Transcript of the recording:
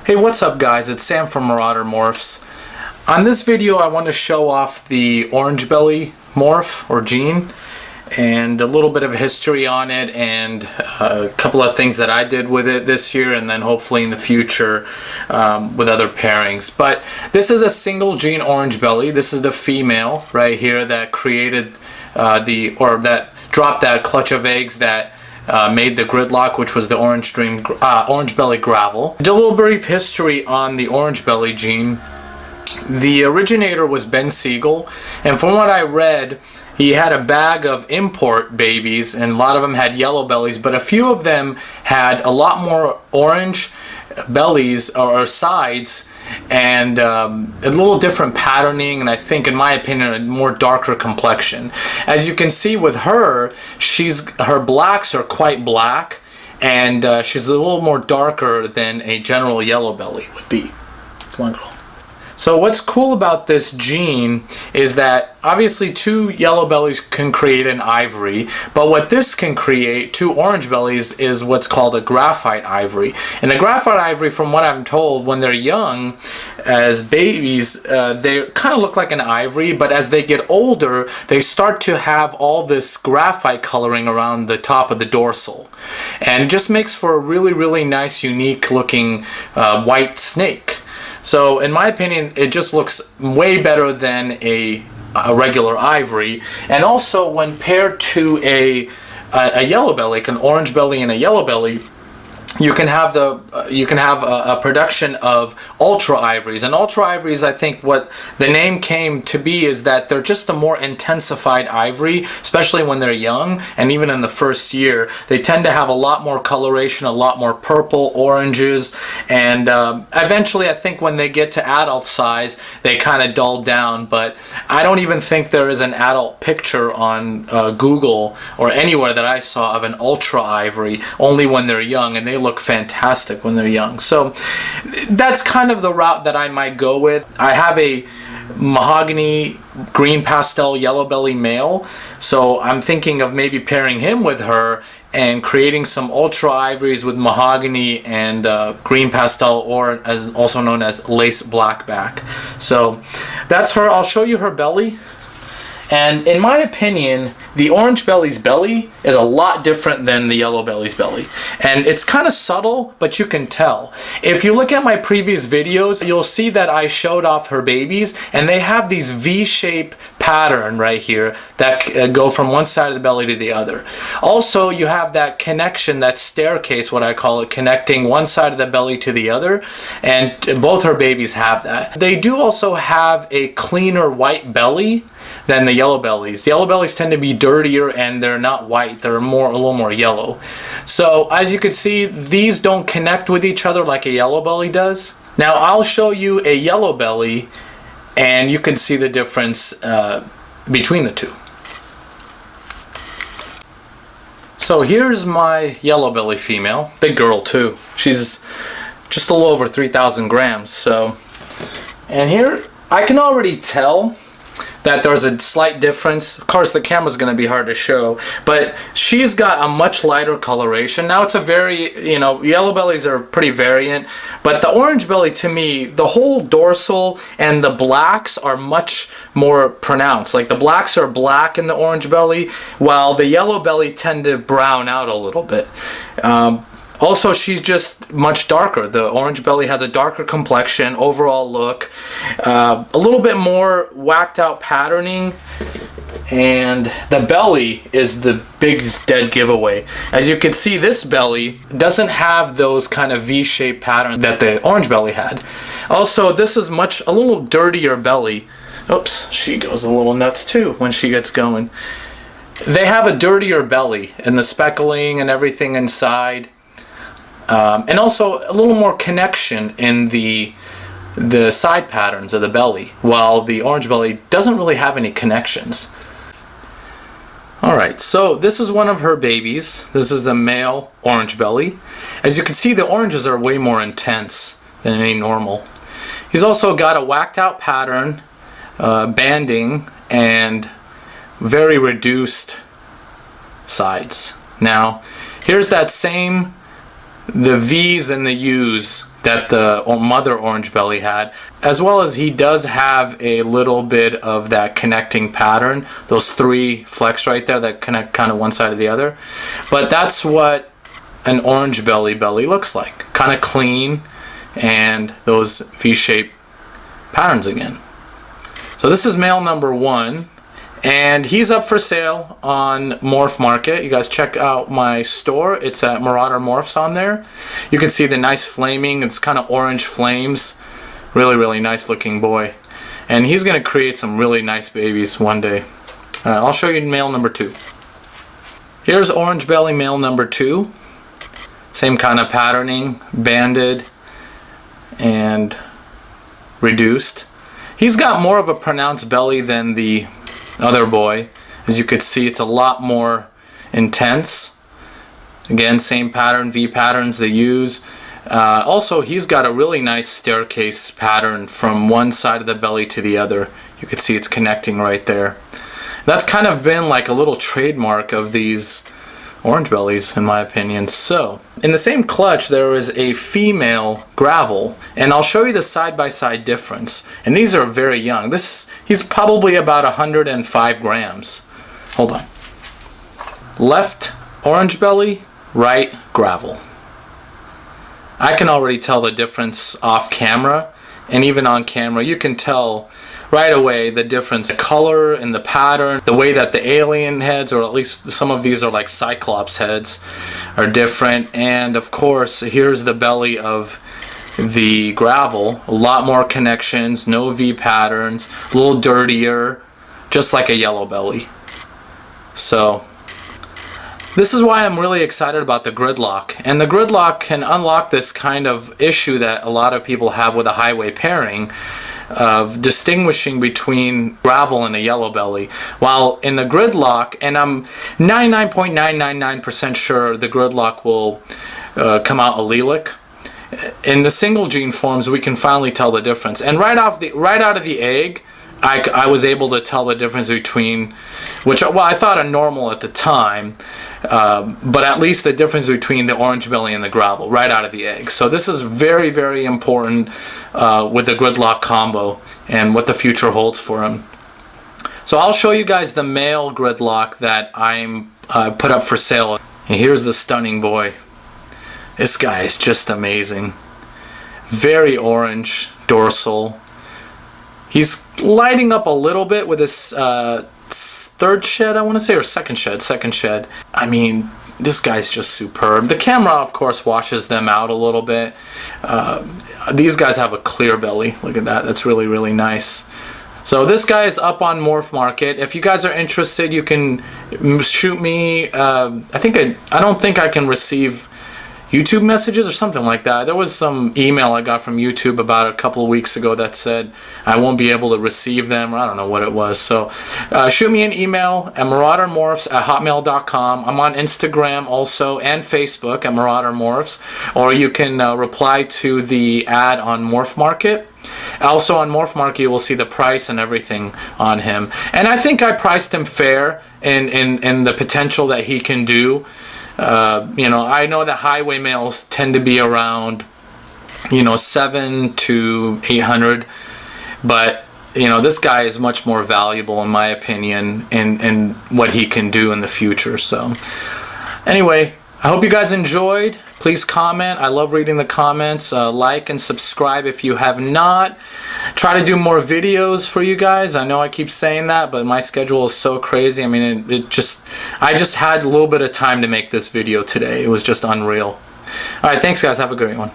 Hey, what's up guys? It's Sam from Morphs. On this video I want to show off the Orangebelly morph or gene and a little bit of history on it and a couple of things that I did with it this year and then hopefully in the future with other pairings. But this is a single gene Orangebelly. This is the female right here that created that dropped that clutch of eggs that made the gridlock, which was the Orangebelly gravel. A little brief history on the Orangebelly gene. The originator was Ben Siegel, and from what I read, he had a bag of import babies, and a lot of them had yellow bellies, but a few of them had a lot more orange bellies or sides and a little different patterning, and I think, in my opinion, a more darker complexion. As you can see with her, her blacks are quite black, and she's a little more darker than a general yellow belly would be. Come on, girl. So what's cool about this gene is that obviously two yellow bellies can create an ivory, but what this can create, two orange bellies, is what's called a graphite ivory. And the graphite ivory, from what I'm told, when they're young, as babies, they kind of look like an ivory, but as they get older, they start to have all this graphite coloring around the top of the dorsal. And it just makes for a really, really nice, unique looking white snake. So in my opinion, it just looks way better than a regular ivory. And also when paired to a yellow belly, like an orange belly and a yellow belly, you can have a production of ultra ivories. And ultra ivories, I think what the name came to be is that they're just a more intensified ivory, especially when they're young, and even in the first year they tend to have a lot more coloration, a lot more purple, oranges, and eventually I think when they get to adult size they kind of dull down. But I don't even think there is an adult picture on Google or anywhere that I saw of an ultra ivory, only when they're young, and they look fantastic when they're young. So that's kind of the route that I might go with. I have a mahogany green pastel yellow belly male, so I'm thinking of maybe pairing him with her and creating some ultra ivories with mahogany and green pastel, or as also known as lace blackback. So that's her. I'll show you her belly. And in my opinion, the orange belly's belly is a lot different than the yellow belly's belly. And it's kind of subtle, but you can tell. If you look at my previous videos, you'll see that I showed off her babies, and they have these V-shape pattern right here that go from one side of the belly to the other. Also, you have that connection, that staircase, what I call it, connecting one side of the belly to the other, and both her babies have that. They do also have a cleaner white belly than the yellow bellies. The yellow bellies tend to be dirtier and they're not white, they're a little more yellow. So as you can see, these don't connect with each other like a yellow belly does. Now I'll show you a yellow belly and you can see the difference between the two. So here's my yellow belly female, big girl too. She's just a little over 3,000 grams. So, and here I can already tell that there's a slight difference. Of course, the camera's going to be hard to show, but she's got a much lighter coloration. Now it's a very, yellow bellies are pretty variant, but the orange belly, to me, the whole dorsal and the blacks are much more pronounced. Like the blacks are black in the orange belly, while the yellow belly tend to brown out a little bit. Also, she's just much darker. The orange belly has a darker complexion, overall look, a little bit more whacked out patterning, and the belly is the big dead giveaway. As you can see, this belly doesn't have those kind of V-shaped patterns that the orange belly had. Also, this is a little dirtier belly. Oops, she goes a little nuts too when she gets going. They have a dirtier belly, and the speckling and everything inside. And also a little more connection in the side patterns of the belly, while the orange belly doesn't really have any connections. Alright, so this is one of her babies. This is a male orange belly. As you can see, the oranges are way more intense than any normal. He's also got a whacked out pattern, banding, and very reduced sides. Now, here's that same the V's and the U's that the mother Orangebelly had, as well as he does have a little bit of that connecting pattern, those 3 flecks right there that connect kind of one side to the other. But that's what an Orangebelly belly looks like, kind of clean, and those V-shaped patterns again. So this is male number 1, and he's up for sale on Morph Market. You guys check out my store. It's at Marauder Morphs on there. You can see the nice flaming. It's kind of orange flames. Really, really nice looking boy. And he's going to create some really nice babies one day. All right, I'll show you male number 2. Here's Orangebelly male number 2. Same kind of patterning, banded and reduced. He's got more of a pronounced belly than the other boy. As you could see, it's a lot more intense. Again, same pattern, V patterns they use. Also, he's got a really nice staircase pattern from one side of the belly to the other. You can see it's connecting right there. That's kind of been like a little trademark of these Orangebellies, in my opinion. So, in the same clutch, there is a female gravel, and I'll show you the side-by-side difference. And these are very young. He's probably about 105 grams. Hold on. Left Orangebelly, right gravel. I can already tell the difference off camera, and even on camera, you can tell right away the difference, the color and the pattern, the way that the alien heads, or at least some of these are like Cyclops heads, are different. And of course, here's the belly of the gravel. A lot more connections, no V patterns, a little dirtier, just like a yellow belly. So this is why I'm really excited about the gridlock. And the gridlock can unlock this kind of issue that a lot of people have with a highway pairing, of distinguishing between gravel and a yellow belly. While in the gridlock, and I'm 99.999% sure the gridlock will come out allelic. In the single gene forms, we can finally tell the difference. And right out of the egg, I was able to tell the difference between, well, I thought a normal at the time, but at least the difference between the Orangebelly and the gravel right out of the egg. So this is very, very important with the gridlock combo and what the future holds for him. So I'll show you guys the male gridlock that I'm put up for sale. And here's the stunning boy. This guy is just amazing. Very orange dorsal. He's lighting up a little bit with his third shed, I want to say, or second shed. I mean, this guy's just superb. The camera, of course, washes them out a little bit. These guys have a clear belly. Look at that. That's really, really nice. So this guy is up on Morph Market. If you guys are interested, you can shoot me. I don't think I can receive YouTube messages or something like that. There was some email I got from YouTube about a couple of weeks ago that said I won't be able to receive them, or I don't know what it was. So shoot me an email at maraudermorphs@hotmail.com. I'm on Instagram also and Facebook at Marauder Morphs, or you can reply to the ad on Morph Market. Also on Morph Market, you will see the price and everything on him. And I think I priced him fair in the potential that he can do. You know, I know that highway males tend to be around, you know, 700 to 800, but you know, this guy is much more valuable in my opinion in what he can do in the future. So anyway, I hope you guys enjoyed. Please comment. I love reading the comments. Like and subscribe if you have not. Try to do more videos for you guys. I know I keep saying that, but my schedule is so crazy. I mean, I just had a little bit of time to make this video today. It was just unreal. All right, thanks guys. Have a great one.